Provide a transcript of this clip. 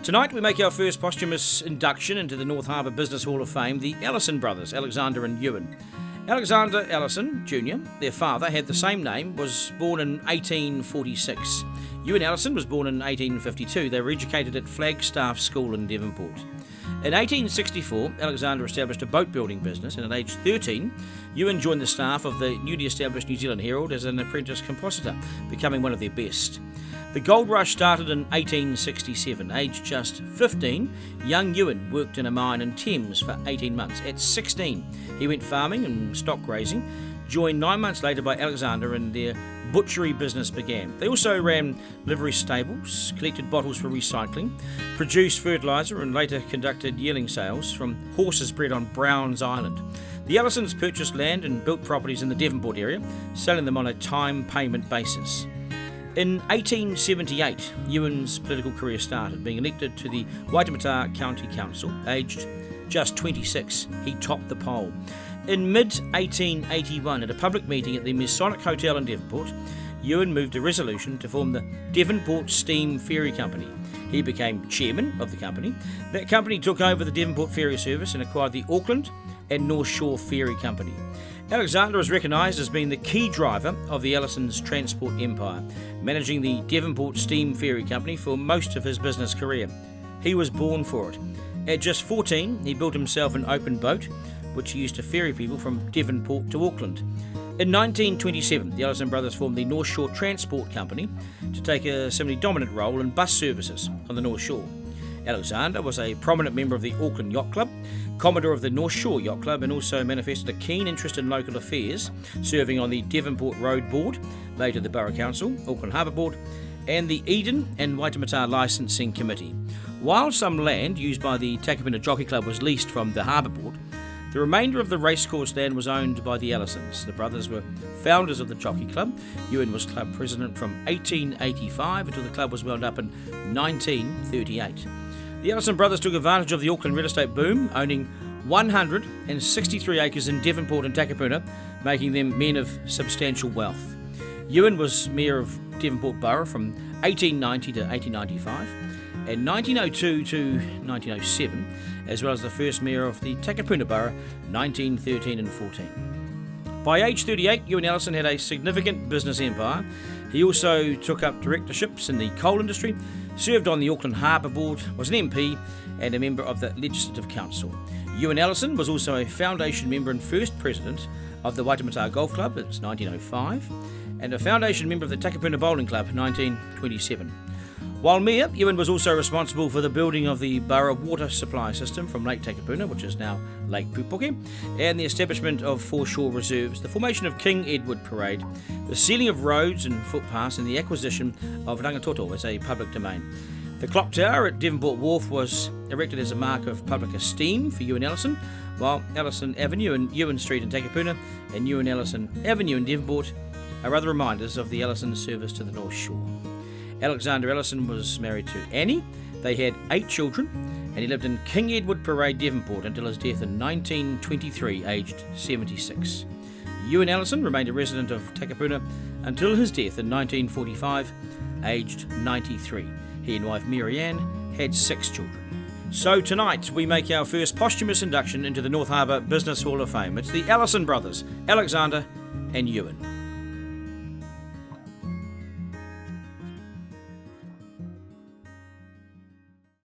Tonight we make our first posthumous induction into the North Harbour Business Hall of Fame, the Alison brothers, Alexander and Ewan. Alexander Alison Jr., their father, had the same name, was born in 1846. Ewan Alison was born in 1852. They were educated at Flagstaff School in Devonport. In 1864, Alexander established a boat building business, and at age 13, Ewan joined the staff of the newly established New Zealand Herald as an apprentice compositor, becoming one of their best. The gold rush started in 1867. Aged just 15, young Ewan worked in a mine in Thames for 18 months. At 16, he went farming and stock grazing, joined 9 months later by Alexander, and their butchery business began. They also ran livery stables, collected bottles for recycling, produced fertiliser, and later conducted yearling sales from horses bred on Browns Island. The Allisons purchased land and built properties in the Devonport area, selling them on a time payment basis. In 1878, Ewan's political career started, being elected to the Waitemata County Council. Aged just 26, he topped the poll. In mid-1881, at a public meeting at the Masonic Hotel in Devonport, Ewan moved a resolution to form the Devonport Steam Ferry Company. He became chairman of the company. That company took over the Devonport Ferry Service and acquired the Auckland and North Shore Ferry Company. Alexander is recognised as being the key driver of the Allisons' transport empire, managing the Devonport Steam Ferry Company for most of his business career. He was born for it. At just 14, he built himself an open boat, which he used to ferry people from Devonport to Auckland. In 1927, the Allison brothers formed the North Shore Transport Company to take a semi-dominant role in bus services on the North Shore. Alexander was a prominent member of the Auckland Yacht Club, Commodore of the North Shore Yacht Club, and also manifested a keen interest in local affairs, serving on the Devonport Road Board, later the Borough Council, Auckland Harbour Board, and the Eden and Waitemata Licensing Committee. While some land used by the Takapuna Jockey Club was leased from the Harbour Board, the remainder of the racecourse land was owned by the Allisons. The brothers were founders of the Jockey Club. Ewan was club president from 1885 until the club was wound up in 1938. The Allison brothers took advantage of the Auckland real estate boom, owning 163 acres in Devonport and Takapuna, making them men of substantial wealth. Ewan was mayor of Devonport Borough from 1890 to 1895 and 1902 to 1907, as well as the first mayor of the Takapuna Borough, 1913 and 14. By age 38, Ewan Alison had a significant business empire. He also took up directorships in the coal industry, served on the Auckland Harbour Board, was an MP and a member of the Legislative Council. Ewan Alison was also a foundation member and first president of the Waitemata Golf Club, it's 1905, and a foundation member of the Takapuna Bowling Club, 1927. While mayor, Ewan was also responsible for the building of the borough water supply system from Lake Takapuna, which is now Lake Pupuke, and the establishment of foreshore reserves, the formation of King Edward Parade, the sealing of roads and footpaths, and the acquisition of Rangitoto as a public domain. The clock tower at Devonport Wharf was erected as a mark of public esteem for Ewan Alison, while Allison Avenue and Ewan Street in Takapuna and Ewan Alison Avenue in Devonport are other reminders of the Allison's service to the North Shore. Alexander Ewan was married to Annie. They had 8 children, and he lived in King Edward Parade, Devonport, until his death in 1923, aged 76. Ewan Alison remained a resident of Takapuna until his death in 1945, aged 93. He and wife Mary Ann had 6 children. So tonight we make our first posthumous induction into the North Harbour Business Hall of Fame. It's the Alison brothers, Alexander and Ewan.